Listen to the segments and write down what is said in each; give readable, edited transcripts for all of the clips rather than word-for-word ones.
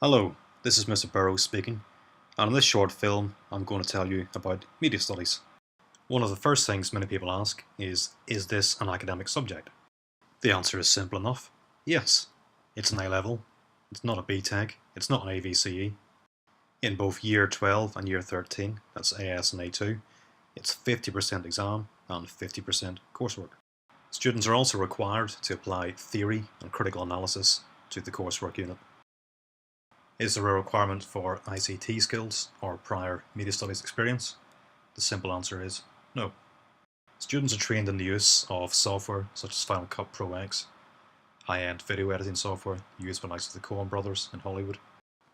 Hello, this is Mr. Burrowes speaking, and in this short film I'm going to tell you about media studies. One of the first things many people ask is this an academic subject? The answer is simple enough. Yes, it's an A-level, it's not a B-Tech, it's not an AVCE. In both Year 12 and Year 13, that's AS and A2, it's 50% exam and 50% coursework. Students are also required to apply theory and critical analysis to the coursework unit. Is there a requirement for ICT skills or prior media studies experience? The simple answer is no. Students are trained in the use of software such as Final Cut Pro X, high-end video editing software used by the likes of the Coen brothers in Hollywood.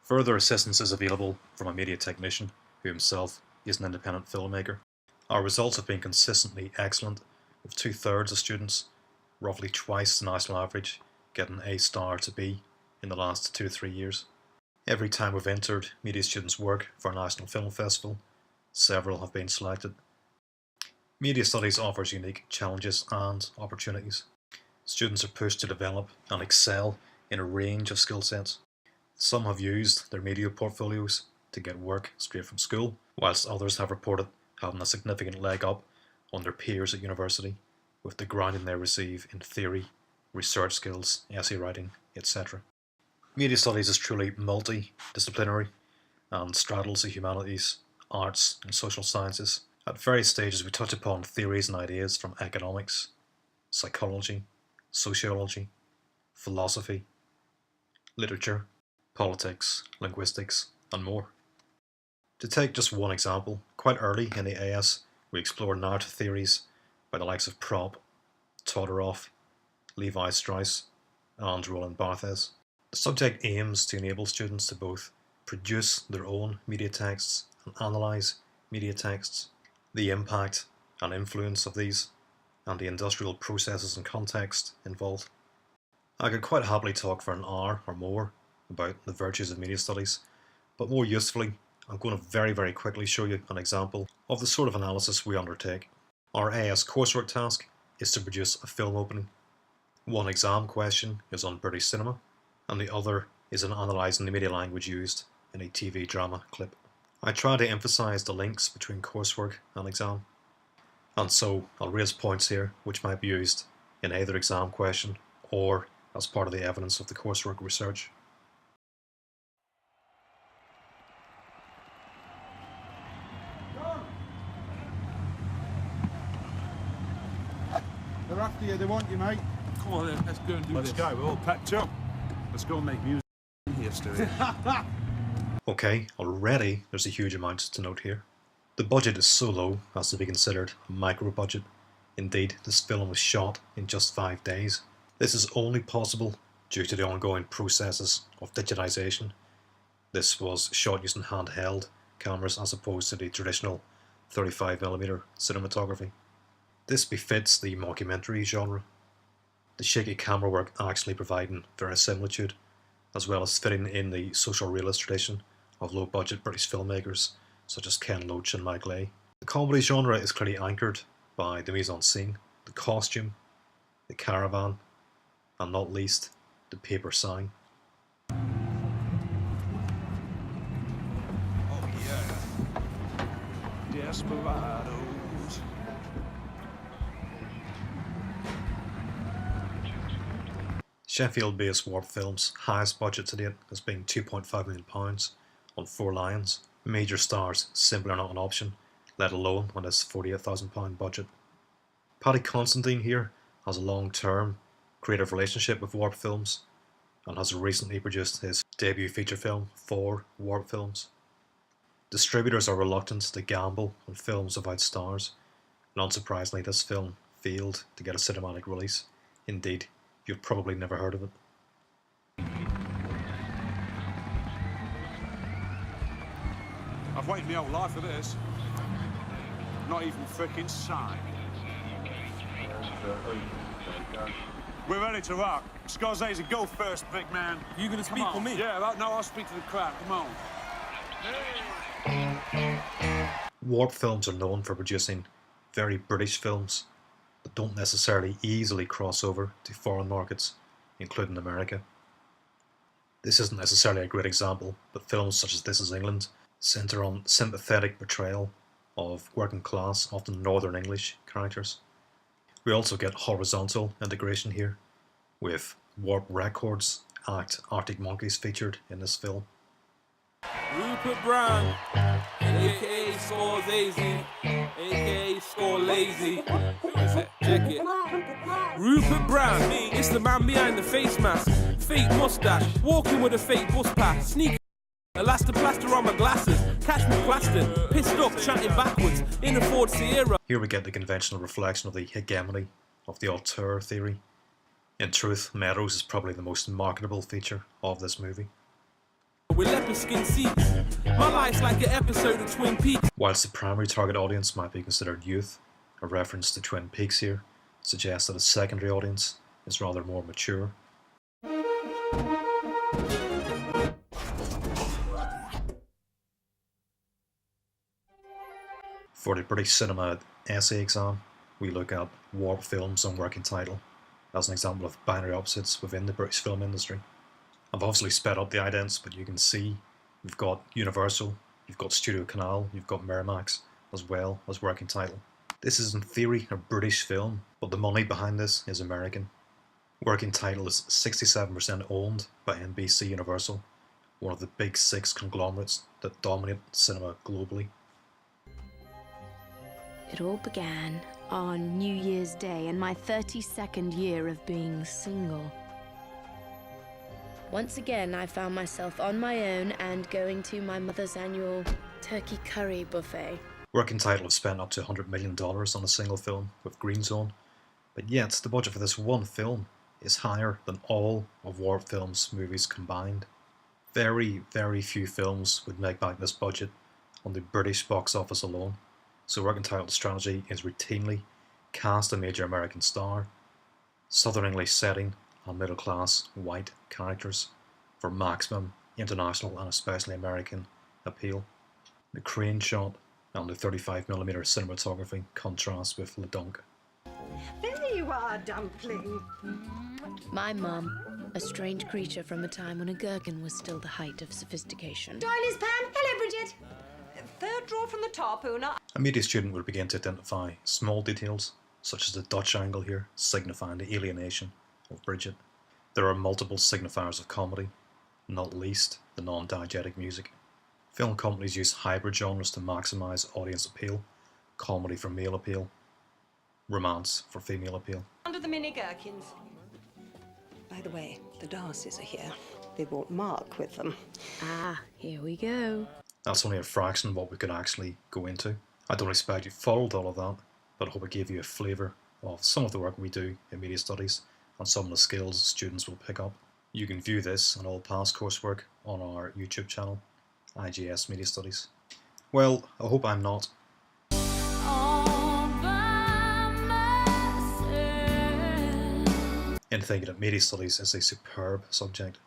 Further assistance is available from a media technician who himself is an independent filmmaker. Our results have been consistently excellent, with 2/3 of students, roughly twice the national average, getting A star to B in the last 2 to 3 years. Every time we've entered media students' work for a national film festival, several have been selected. Media studies offers unique challenges and opportunities. Students are pushed to develop and excel in a range of skill sets. Some have used their media portfolios to get work straight from school, whilst others have reported having a significant leg up on their peers at university with the grounding they receive in theory, research skills, essay writing, etc. Media studies is truly multidisciplinary and straddles the humanities, arts and social sciences. At various stages we touch upon theories and ideas from economics, psychology, sociology, philosophy, literature, politics, linguistics and more. To take just one example, quite early in the AS we explore narrative theories by the likes of Propp, Todorov, Levi Strauss and Roland Barthes. The subject aims to enable students to both produce their own media texts and analyse media texts, the impact and influence of these, and the industrial processes and context involved. I could quite happily talk for an hour or more about the virtues of media studies, but more usefully, I'm going to very quickly show you an example of the sort of analysis we undertake. Our AS coursework task is to produce a film opening. One exam question is on British cinema, and the other is on analysing the media language used in a TV drama clip. I try to emphasise the links between coursework and exam, and so I'll raise points here which might be used in either exam question or as part of the evidence of the coursework research. They're after you, they want you, mate. Come on then, let's go and do Let's this. go, we're all packed up. Let's go and make music here, Stuart. Okay, already there's a huge amount to note here. The budget is so low as to be considered a micro budget. Indeed, this film was shot in just 5 days. This is only possible due to the ongoing processes of digitization. This was shot using handheld cameras as opposed to the traditional 35mm cinematography. This befits the mockumentary genre, the shaky camera work actually providing verisimilitude, as well as fitting in the social realist tradition of low-budget British filmmakers such as Ken Loach and Mike Leigh. The comedy genre is clearly anchored by the mise-en-scene, the costume, the caravan, and not least, the paper sign. Oh yeah. Desperados. Sheffield-based Warp Films' highest budget to date has been £2.5 million on 4 lions. Major stars simply are not an option, let alone on this £48,000 budget. Paddy Considine here has a long-term creative relationship with Warp Films and has recently produced his debut feature film for Warp Films. Distributors are reluctant to gamble on films without stars, and unsurprisingly this film failed to get a cinematic release. Indeed, you've probably never heard of it. I've waited my whole life for this. Not even frickin' sight. We're ready to rock. Scor-zay-zee, go first, big man. You gonna speak for me? Yeah, no, I'll speak to the crowd. Come on. Warp Films are known for producing very British films that don't necessarily easily cross over to foreign markets, including America. This isn't necessarily a great example, but films such as This Is England centre on sympathetic portrayal of working class, often Northern English characters. We also get horizontal integration here, with Warp Records act Arctic Monkeys featured in this film. Rupert Brown, aka Scor-zay-zee, aka Scor-zay-zee. Check it. Rupert Brown, it's the man behind the face mask, fake mustache, walking with a fake bus pass, sneaking. Elastoplaster on my glasses, catch me plastered, pissed up, chatting backwards, in a Ford Sierra. Here we get the conventional reflection of the hegemony of the auteur theory. In truth, Meadows is probably the most marketable feature of this movie. With leopard skin seats, my life's like an episode of Twin Peaks. Whilst the primary target audience might be considered youth, a reference to Twin Peaks here suggests that a secondary audience is rather more mature. For the British Cinema essay exam, we look at warp films on working title as an example of binary opposites within the British film industry. I've obviously sped up the idents, but you can see you've got Universal, you've got Studio Canal, you've got Miramax, as well as working title. This is in theory a British film, but the money behind this is American. Working title is 67% owned by NBC Universal, one of the big six conglomerates that dominate cinema globally. It all began on New Year's Day in my 32nd year of being single. Once again, I found myself on my own and going to my mother's annual turkey curry buffet. Working title have spent up to $100 million on a single film with Green Zone, but yet the budget for this one film is higher than all of Warp Films' movies combined. Very, very few films would make back this budget on the British box office alone, so Working Title's strategy is routinely cast a major American star, Southern English setting, and middle-class white characters for maximum international and especially American appeal. The crane shot and the 35mm cinematography contrast with Le Dunk. There you are, Dumpling. My mum, a strange creature from a time when a gherkin was still the height of sophistication. Toilets, Pam. Hello, Bridget. Third drawer from the top, Una. A media student will begin to identify small details, such as the Dutch angle here, signifying the alienation of Bridget. There are multiple signifiers of comedy, not least the non-diegetic music. Film companies use hybrid genres to maximise audience appeal, comedy for male appeal, romance for female appeal. Under the mini gherkins. By the way, the Darcys are here. They brought Mark with them. Ah, here we go. That's only a fraction of what we could actually go into. I don't expect you followed all of that, but I hope it gave you a flavour of some of the work we do in media studies and some of the skills students will pick up. You can view this and all past coursework on our YouTube channel, IGS Media Studies. Well, I hope I'm not. In thinking that media studies is a superb subject.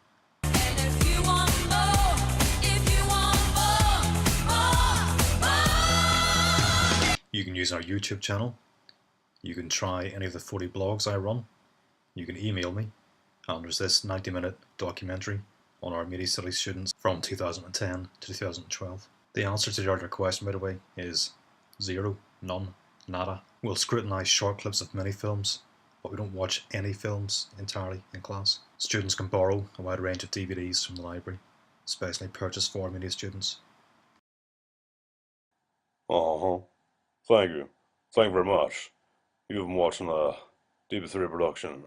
You can use our YouTube channel, you can try any of the 40 blogs I run, you can email me, and there's this 90-minute documentary on our media studies students from 2010 to 2012. The answer to the earlier question, by the way, is zero, none, nada. We'll scrutinise short clips of many films, but we don't watch any films entirely in class. Students can borrow a wide range of DVDs from the library, especially purchased for media students. Thank you. Thank you very much. You've been watching a DB3 production.